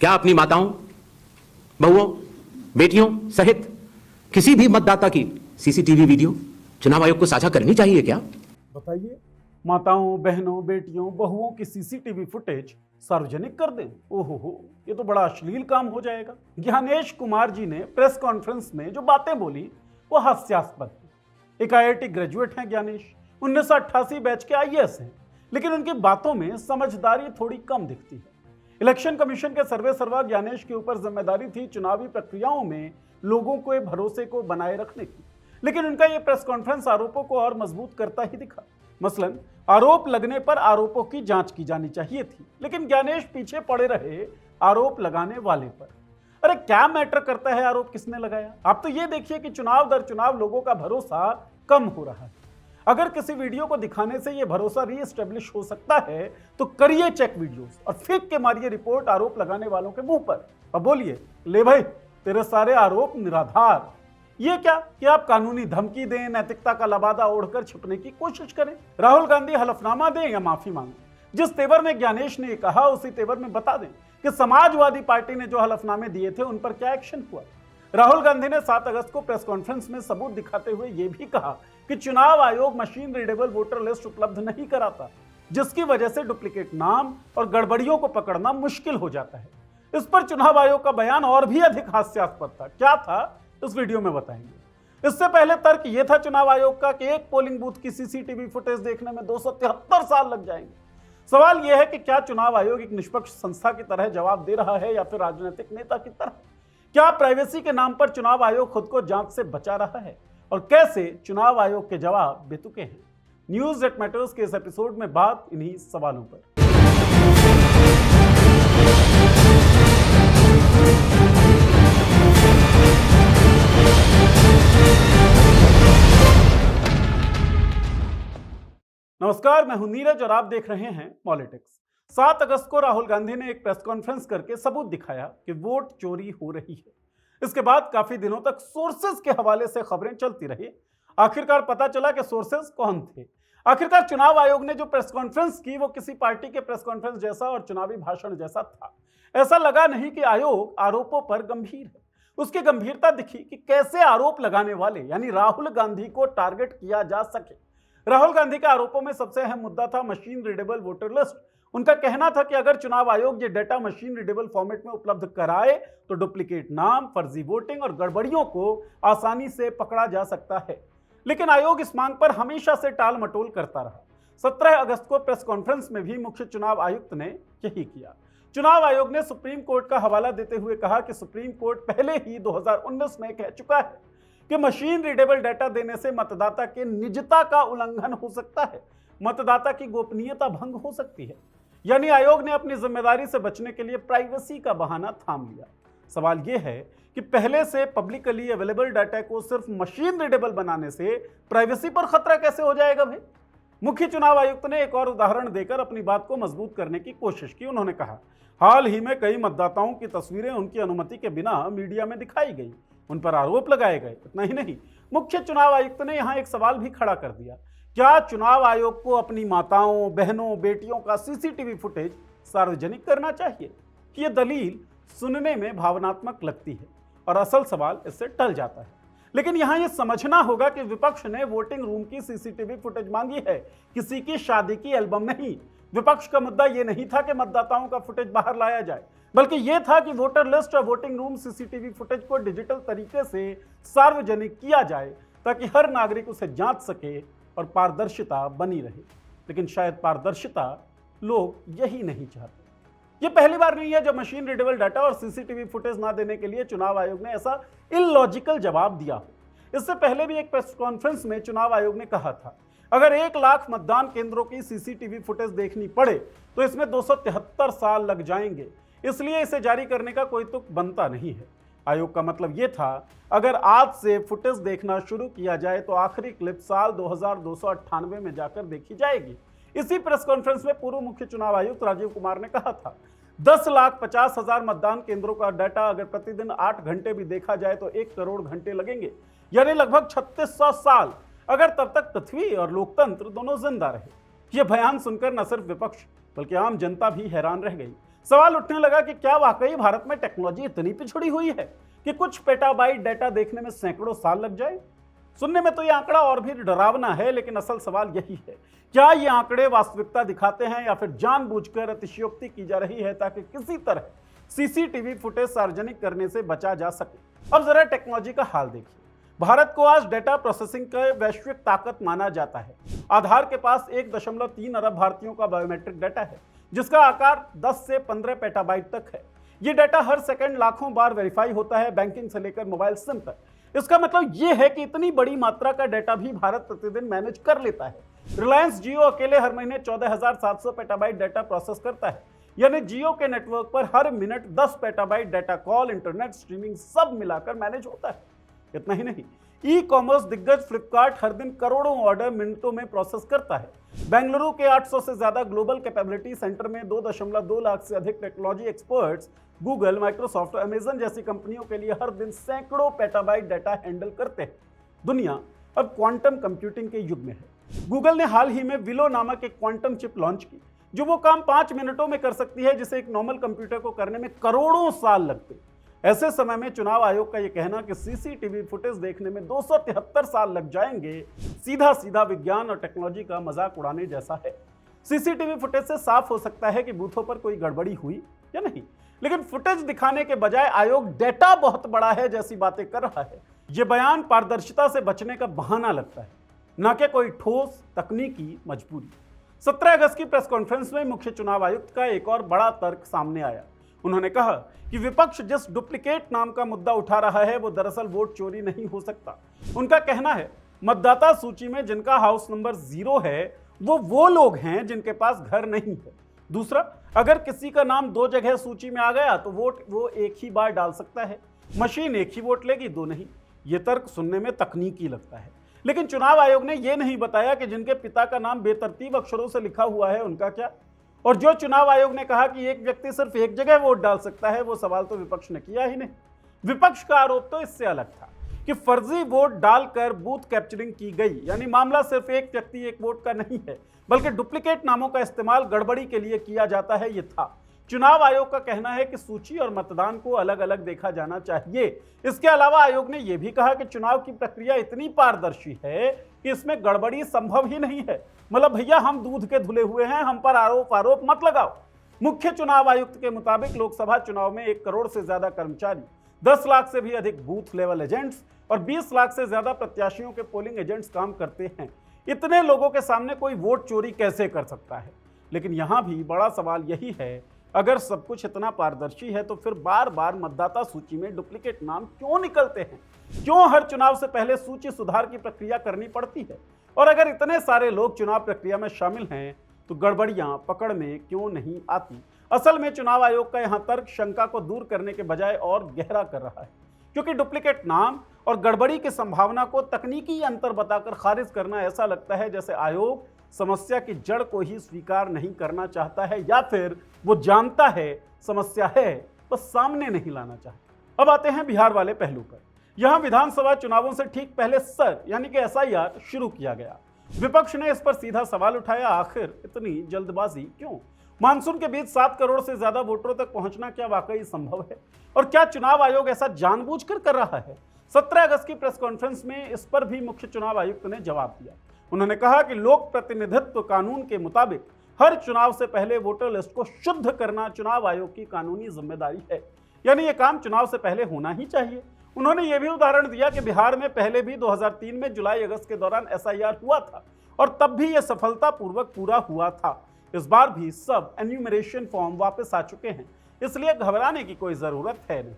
क्या अपनी माताओं, बहुओं, बेटियों सहित किसी भी मतदाता की सीसीटीवी वीडियो चुनाव आयोग को साझा करनी चाहिए क्या? बताइए, माताओं, बहनों, बेटियों, बहुओं की सीसीटीवी फुटेज सार्वजनिक कर दें? ओहो, ये तो बड़ा अश्लील काम हो जाएगा। ज्ञानेश कुमार जी ने प्रेस कॉन्फ्रेंस में जो बातें बोली वो हास्यास्पद है। एक आईआईटी ग्रेजुएट हैं ज्ञानेश, 1988 बैच के आईएएस हैं, लेकिन उनकी बातों में समझदारी थोड़ी कम दिखती है। इलेक्शन कमीशन के सर्वे सर्वा ज्ञानेश के ऊपर जिम्मेदारी थी चुनावी प्रक्रियाओं में लोगों के भरोसे को बनाए रखने की, लेकिन उनका यह प्रेस कॉन्फ्रेंस आरोपों को और मजबूत करता ही दिखा। मसलन आरोप लगने पर आरोपों की जांच की जानी चाहिए थी, लेकिन ज्ञानेश पीछे पड़े रहे आरोप लगाने वाले पर। अरे क्या मैटर करता है आरोप किसने लगाया? आप तो ये देखिए कि चुनाव दर चुनाव लोगों का भरोसा कम हो रहा है। अगर किसी वीडियो को दिखाने से यह भरोसा रीएस्टेब्लिश हो सकता है तो करिए चेक वीडियोस और फेंक के मारिए रिपोर्ट आरोप लगाने वालों के मुंह पर और बोलिए, ले भाई तेरे सारे आरोप निराधार। ये क्या कि आप कानूनी धमकी दें, नैतिकता का लबादा ओढ़कर छिपने की कोशिश करें। राहुल गांधी हलफनामा दें या माफी मांगें। जिस तेवर में ज्ञानेश ने कहा उसी तेवर में बता दें कि समाजवादी पार्टी ने जो हलफनामे दिए थे उन पर क्या एक्शन हुआ। राहुल गांधी ने 7 अगस्त को प्रेस कॉन्फ्रेंस में सबूत दिखाते हुए यह भी कहा कि चुनाव आयोग मशीन रीडेबल वोटर लिस्ट उपलब्ध नहीं कराता, जिसकी वजह से डुप्लीकेट नाम और गड़बड़ियों को पकड़ना मुश्किल हो जाता है। इस पर चुनाव आयोग का बयान और भी अधिक हास्यास्पद था। क्या था इस वीडियो में बताएंगे। इससे पहले तर्क यह था चुनाव आयोग का कि एक पोलिंग बूथ की सीसीटीवी फुटेज देखने में 273 साल लग जाएंगे। सवाल यह है कि क्या चुनाव आयोग एक निष्पक्ष संस्था की तरह जवाब दे रहा है या फिर राजनीतिक नेता की तरह? क्या प्राइवेसी के नाम पर चुनाव आयोग खुद को जांच से बचा रहा है? और कैसे चुनाव आयोग के जवाब बेतुके हैं? न्यूज दैट मैटर्स के इस एपिसोड में बात इन्हीं सवालों पर। नमस्कार, मैं हूं नीरज और आप देख रहे हैं पॉलिटिक्स। 7 अगस्त को राहुल गांधी ने एक प्रेस कॉन्फ्रेंस करके सबूत दिखाया कि वोट चोरी हो रही है। इसके बाद काफी दिनों तक सोर्सेज के हवाले से खबरें चलती रही। आखिरकार पता चला कि सोर्सेज कौन थे। आखिरकार चुनाव आयोग ने जो प्रेस कॉन्फ्रेंस की वो किसी पार्टी के प्रेस कॉन्फ्रेंस जैसा और चुनावी भाषण जैसा था। ऐसा लगा नहीं कि आयोग आरोपों पर गंभीर है। उसकी गंभीरता दिखी कि कैसे आरोप लगाने वाले यानी राहुल गांधी को टारगेट किया जा सके। राहुल गांधी के आरोपों में सबसे अहम मुद्दा था मशीन रीडेबल वोटर लिस्ट। उनका कहना था कि अगर चुनाव आयोग ये डेटा मशीन रीडेबल फॉर्मेट में उपलब्ध कराए तो डुप्लीकेट नाम, फर्जी वोटिंग और गड़बड़ियों को आसानी से पकड़ा जा सकता है। लेकिन आयोग इस मांग पर हमेशा से टाल मटोल करता रहा। 17 अगस्त को प्रेस कॉन्फ्रेंस में भी मुख्य चुनाव आयुक्त ने यही किया। चुनाव आयोग ने सुप्रीम कोर्ट का हवाला देते हुए कहा कि सुप्रीम कोर्ट पहले ही 2019 में कह चुका है कि मशीन रीडेबल डाटा देने से मतदाता के निजता का उल्लंघन हो सकता है, मतदाता की गोपनीयता भंग हो सकती है। यानी आयोग ने अपनी जिम्मेदारी से बचने के लिए प्राइवेसी का बहाना थाम लिया। सवाल यह है कि पहले से पब्लिकली अवेलेबल डाटा को सिर्फ मशीन रीडेबल बनाने से प्राइवेसी पर खतरा कैसे हो जाएगा भाई? मुख्य चुनाव आयुक्त ने एक और उदाहरण देकर अपनी बात को मजबूत करने की कोशिश की। उन्होंने कहा, हाल ही में कई मतदाताओं की तस्वीरें उनकी अनुमति के बिना मीडिया में दिखाई गई, उन पर आरोप लगाए गए। इतना ही नहीं, मुख्य चुनाव आयुक्त ने यहां एक सवाल भी खड़ा कर दिया, क्या चुनाव आयोग को अपनी माताओं, बहनों, बेटियों का सीसीटीवी फुटेज सार्वजनिक करना चाहिए? ये दलील सुनने में भावनात्मक लगती है और असल सवाल इससे टल जाता है। लेकिन यहां यह समझना होगा कि विपक्ष ने वोटिंग रूम की सीसीटीवी फुटेज मांगी है, किसी की शादी की एल्बम नहीं। विपक्ष का मुद्दा यह नहीं था कि मतदाताओं का फुटेज बाहर लाया जाए, बल्कि यह था कि वोटर लिस्ट और वोटिंग रूम सीसीटीवी फुटेज को डिजिटल तरीके से सार्वजनिक किया जाए ताकि हर नागरिक उसे जांच सके और पारदर्शिता बनी रहे। लेकिन शायद पारदर्शिता लोग यही नहीं चाहते। यह पहली बार नहीं है जब मशीन रीडेबल डाटा और सीसीटीवी फुटेज ना देने के लिए चुनाव आयोग ने ऐसा इलॉजिकल जवाब दिया हो। इससे पहले भी एक प्रेस कॉन्फ्रेंस में चुनाव आयोग ने कहा था, अगर 1 लाख मतदान केंद्रों की सीसीटीवी फुटेज देखनी पड़े तो इसमें 273 साल लग जाएंगे, इसलिए इसे जारी करने का कोई तुक बनता नहीं है। आयोग का मतलब यह था, अगर आज से फुटेज देखना शुरू किया जाए तो आखिरी क्लिप साल 2298 में जाकर देखी जाएगी। इसी प्रेस कॉन्फ्रेंस में पूर्व मुख्य चुनाव आयुक्त राजीव कुमार ने कहा था, 10,50,000 मतदान केंद्रों का डाटा अगर प्रतिदिन 8 घंटे भी देखा जाए तो 1 करोड़ घंटे लगेंगे, यानी लगभग 3600 साल, अगर तब तक पृथ्वी और लोकतंत्र दोनों जिंदा रहे। यह बयान सुनकर न सिर्फ विपक्ष बल्कि आम जनता भी हैरान रह गई। सवाल उठने लगा कि क्या वाकई भारत में टेक्नोलॉजी इतनी पिछड़ी हुई है कि कुछ पेटाबाइट डेटा देखने में सैकड़ों साल लग जाए। सुनने में तो यह आंकड़ा और भी डरावना है, लेकिन असल सवाल यही है, क्या ये आंकड़े वास्तविकता दिखाते हैं या फिर जानबूझकर अतिशयोक्ति की जा रही है ताकि किसी तरह सीसीटीवी फुटेज सार्वजनिक करने से बचा जा सके। अब जरा टेक्नोलॉजी का हाल देखिए। भारत को आज डेटा प्रोसेसिंग का वैश्विक ताकत माना जाता है। आधार के पास 1.3 अरब भारतीयों का बायोमेट्रिक डेटा है, जिसका आकार 10 से 15 पेटाबाइट तक है। ये डेटा हर सेकंड लाखों बार वेरीफाई होता है, बैंकिंग से लेकर मोबाइल सिम तक। इसका मतलब यह है कि इतनी बड़ी मात्रा का डेटा भी भारत प्रतिदिन मैनेज कर लेता है। रिलायंस जियो अकेले हर महीने 14,700 पेटाबाइट डेटा प्रोसेस करता है, यानी जियो के नेटवर्क पर हर minute 10 petabyte data call, internet, streaming सब मिलाकर मैनेज होता है। इतना ही नहीं, ई कॉमर्स दिग्गज फ्लिपकार्ट हर दिन करोड़ों ऑर्डर मिनटों में प्रोसेस करता है। बेंगलुरु के 800 से ज्यादा ग्लोबल कैपेबिलिटी सेंटर में 2.2 लाख से अधिक technology experts Google, Microsoft, Amazon जैसी कंपनियों के लिए हर दिन सैकड़ों पेटाबाइट डेटा हैंडल करते हैं। दुनिया अब क्वांटम कंप्यूटिंग के युग में है। गूगल ने हाल ही में विलो नामक एक क्वांटम चिप लॉन्च की, जो वो काम 5 मिनटों में कर सकती है, जिसे एक नॉर्मल कंप्यूटर को करने में करोड़ों साल लगते। ऐसे समय में चुनाव आयोग का यह कहना कि सीसीटीवी फुटेज देखने में 273 साल लग जाएंगे, सीधा सीधा विज्ञान और टेक्नोलॉजी का मजाक उड़ाने जैसा है। सीसीटीवी फुटेज से साफ हो सकता है कि बूथों पर कोई गड़बड़ी हुई या नहीं, लेकिन फुटेज दिखाने के बजाय आयोग डेटा बहुत बड़ा है जैसी बातें कर रहा है। यह बयान पारदर्शिता से बचने का बहाना लगता है, न कि कोई ठोस तकनीकी मजबूरी। 17 अगस्त की प्रेस कॉन्फ्रेंस में मुख्य चुनाव आयुक्त का एक और बड़ा तर्क सामने आया। उन्होंने कहा कि विपक्ष जिस डुप्लीकेट नाम का मुद्दा उठा रहा है वो दरअसल वोट चोरी नहीं हो सकता। उनका कहना है, मतदाता सूची में जिनका हाउस नंबर 0 है वो लोग हैं जिनके पास घर नहीं है। दूसरा, अगर किसी का नाम 2 जगह सूची में आ गया तो वोट वो एक ही बार डाल सकता है, मशीन एक ही वोट लेगी, 2 नहीं। ये तर्क सुनने में तकनीकी लगता है, लेकिन चुनाव आयोग ने यह नहीं बताया कि जिनके पिता का नाम बेतरतीब अक्षरों से लिखा हुआ है उनका क्या। और जो चुनाव आयोग ने कहा कि एक व्यक्ति सिर्फ एक जगह वोट डाल सकता है, वो सवाल तो विपक्ष ने किया ही नहीं। विपक्ष का आरोप तो इससे अलग था कि फर्जी वोट डालकर बूथ कैप्चरिंग की गई, यानी मामला सिर्फ एक व्यक्ति एक वोट का नहीं है, बल्कि डुप्लीकेट नामों का इस्तेमाल गड़बड़ी के लिए किया जाता है, ये था। चुनाव आयोग का कहना है कि सूची और मतदान को अलग अलग देखा जाना चाहिए। इसके अलावा आयोग ने यह भी कहा कि चुनाव की प्रक्रिया इतनी पारदर्शी है कि इसमें गड़बड़ी संभव ही नहीं है। मतलब भैया, हम दूध के धुले हुए हैं, हम पर आरोप मत लगाओ। मुख्य चुनाव आयुक्त के मुताबिक लोकसभा चुनाव में 1 करोड़ से ज्यादा कर्मचारी, 10 लाख से भी अधिक बूथ लेवल एजेंट्स और 20 लाख से ज्यादा प्रत्याशियों के पोलिंग एजेंट्स काम करते हैं। इतने लोगों के सामने कोई वोट चोरी कैसे कर सकता है? लेकिन यहां भी बड़ा सवाल यही है, अगर सब कुछ इतना पारदर्शी है तो फिर बार बार मतदाता सूची में डुप्लीकेट नाम क्यों निकलते हैं? क्यों हर चुनाव से पहले सूची सुधार की प्रक्रिया करनी पड़ती है? और अगर इतने सारे लोग चुनाव प्रक्रिया में शामिल हैं तो गड़बड़ियां पकड़ में क्यों नहीं आती? असल में चुनाव आयोग का यहां तर्क शंका को दूर करने के बजाय और गहरा कर रहा है, क्योंकि डुप्लीकेट नाम और गड़बड़ी की संभावना को तकनीकी अंतर बताकर खारिज करना ऐसा लगता है जैसे आयोग समस्या की जड़ को ही स्वीकार नहीं करना चाहता है, या फिर वो जानता है समस्या है, बस सामने नहीं लाना चाहता। अब आते हैं बिहार वाले पहलू पर। यहां विधानसभा चुनावों से ठीक पहले यानी कि एसआईआर शुरू किया गया। विपक्ष ने इस पर सीधा सवाल उठाया, आखिर इतनी जल्दबाजी क्यों? मानसून के बीच 7 करोड़ से ज्यादा वोटरों तक पहुंचना क्या वाकई संभव है? और क्या चुनाव आयोग ऐसा जानबूझकर कर रहा है? 17 अगस्त की प्रेस कॉन्फ्रेंस में इस पर भी मुख्य चुनाव आयुक्त ने जवाब दिया। उन्होंने कहा कि लोक प्रतिनिधित्व कानून के मुताबिक हर चुनाव से पहले वोटर लिस्ट को शुद्ध करना चुनाव आयोग की कानूनी जिम्मेदारी है, यानी यह काम चुनाव से पहले होना ही चाहिए। उन्होंने यह भी उदाहरण दिया कि बिहार में पहले भी 2003 में जुलाई अगस्त के दौरान एसआईआर हुआ था और तब भी यह सफलतापूर्वक पूरा हुआ था। इस बार भी सब एन्यूमरेशन फॉर्म वापस आ चुके हैं, इसलिए घबराने की कोई जरूरत है नहीं।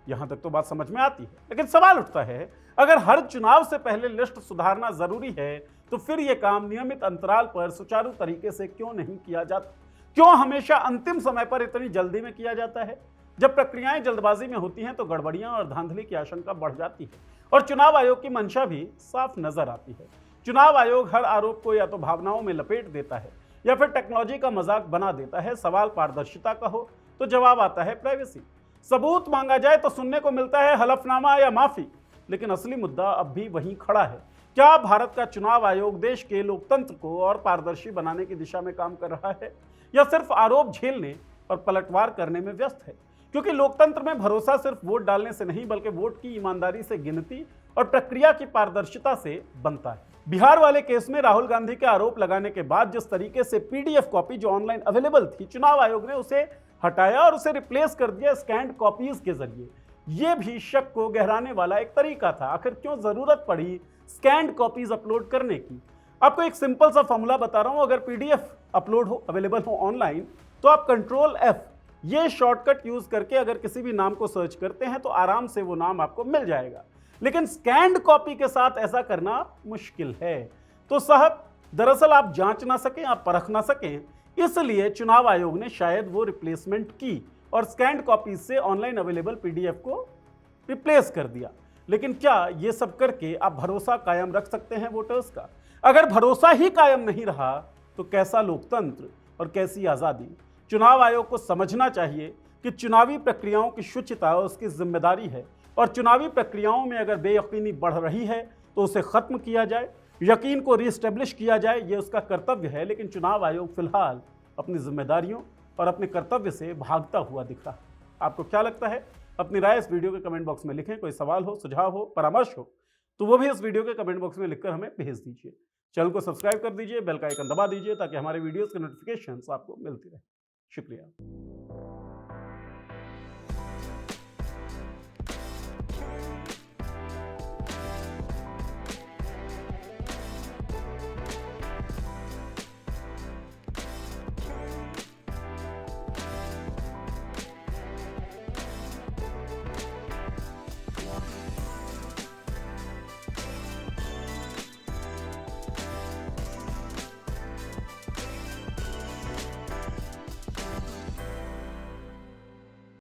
यहां तक तो बात समझ में आती है, लेकिन सवाल उठता है, अगर हर चुनाव से पहले लिस्ट सुधारना जरूरी है तो फिर यह काम नियमित अंतराल पर सुचारू तरीके से क्यों नहीं किया जाता? क्यों हमेशा अंतिम समय पर इतनी जल्दी में किया जाता है? जब प्रक्रियाएं जल्दबाजी में होती हैं तो गड़बड़ियां और धांधली की आशंका बढ़ जाती है, और चुनाव आयोग की मंशा भी साफ नजर आती है। चुनाव आयोग हर आरोप को या तो भावनाओं में लपेट देता है या फिर टेक्नोलॉजी का मजाक बना देता है। सवाल पारदर्शिता का हो तो जवाब आता है प्राइवेसी। सबूत मांगा जाए तो सुनने को मिलता है हलफनामा या माफी, लेकिन असली मुद्दा अब भी वहीं खड़ा है। क्या भारत का चुनाव आयोग देश के लोकतंत्र को और पारदर्शी बनाने की दिशा में काम कर रहा है, या सिर्फ आरोप झेलने और पलटवार करने में व्यस्त है, क्योंकि लोकतंत्र में भरोसा सिर्फ वोट डालने से नहीं बल्कि वोट की ईमानदारी से गिनती और प्रक्रिया की पारदर्शिता से बनता है। बिहार वाले केस में राहुल गांधी के आरोप लगाने के बाद जिस तरीके से पीडीएफ कॉपी जो ऑनलाइन अवेलेबल थी, चुनाव आयोग ने उसे हटाया और उसे रिप्लेस कर दिया स्कैन्ड कॉपीज के जरिए, यह भी शक को गहराने वाला एक तरीका था। आखिर क्यों जरूरत पड़ी स्कैन्ड कॉपीज अपलोड करने की? आपको एक सिंपल सा फॉर्मूला बता रहा हूं। अगर पीडीएफ अपलोड हो, अवेलेबल हो ऑनलाइन, तो आप कंट्रोल F ये शॉर्टकट यूज करके अगर किसी भी नाम को सर्च करते हैं तो आराम से वो नाम आपको मिल जाएगा। लेकिन स्कैन्ड कॉपी के साथ ऐसा करना मुश्किल है। तो साहब, दरअसल आप जांच ना सकें, आप परख ना सकें, इसलिए चुनाव आयोग ने शायद वो रिप्लेसमेंट की और स्कैन्ड कॉपीज से ऑनलाइन अवेलेबल पीडीएफ को रिप्लेस कर दिया। लेकिन क्या ये सब करके आप भरोसा कायम रख सकते हैं वोटर्स का? अगर भरोसा ही कायम नहीं रहा तो कैसा लोकतंत्र और कैसी आजादी? चुनाव आयोग को समझना चाहिए कि चुनावी प्रक्रियाओं की शुचिता उसकी जिम्मेदारी है और चुनावी प्रक्रियाओं में अगर बेयकीनी बढ़ रही है तो उसे खत्म किया जाए, यकीन को रीस्टेब्लिश किया जाए, ये उसका कर्तव्य है। लेकिन चुनाव आयोग फिलहाल अपनी जिम्मेदारियों और अपने कर्तव्य से भागता हुआ दिख रहा है। आपको क्या लगता है? अपनी राय इस वीडियो के कमेंट बॉक्स में लिखें। कोई सवाल हो, सुझाव हो, परामर्श हो तो वो भी इस वीडियो के कमेंट बॉक्स में लिखकर हमें भेज दीजिए। चैनल को सब्सक्राइब कर दीजिए, बेल का आइकन दबा दीजिए ताकि हमारे वीडियोस के नोटिफिकेशंस आपको मिलती रहे। शुक्रिया।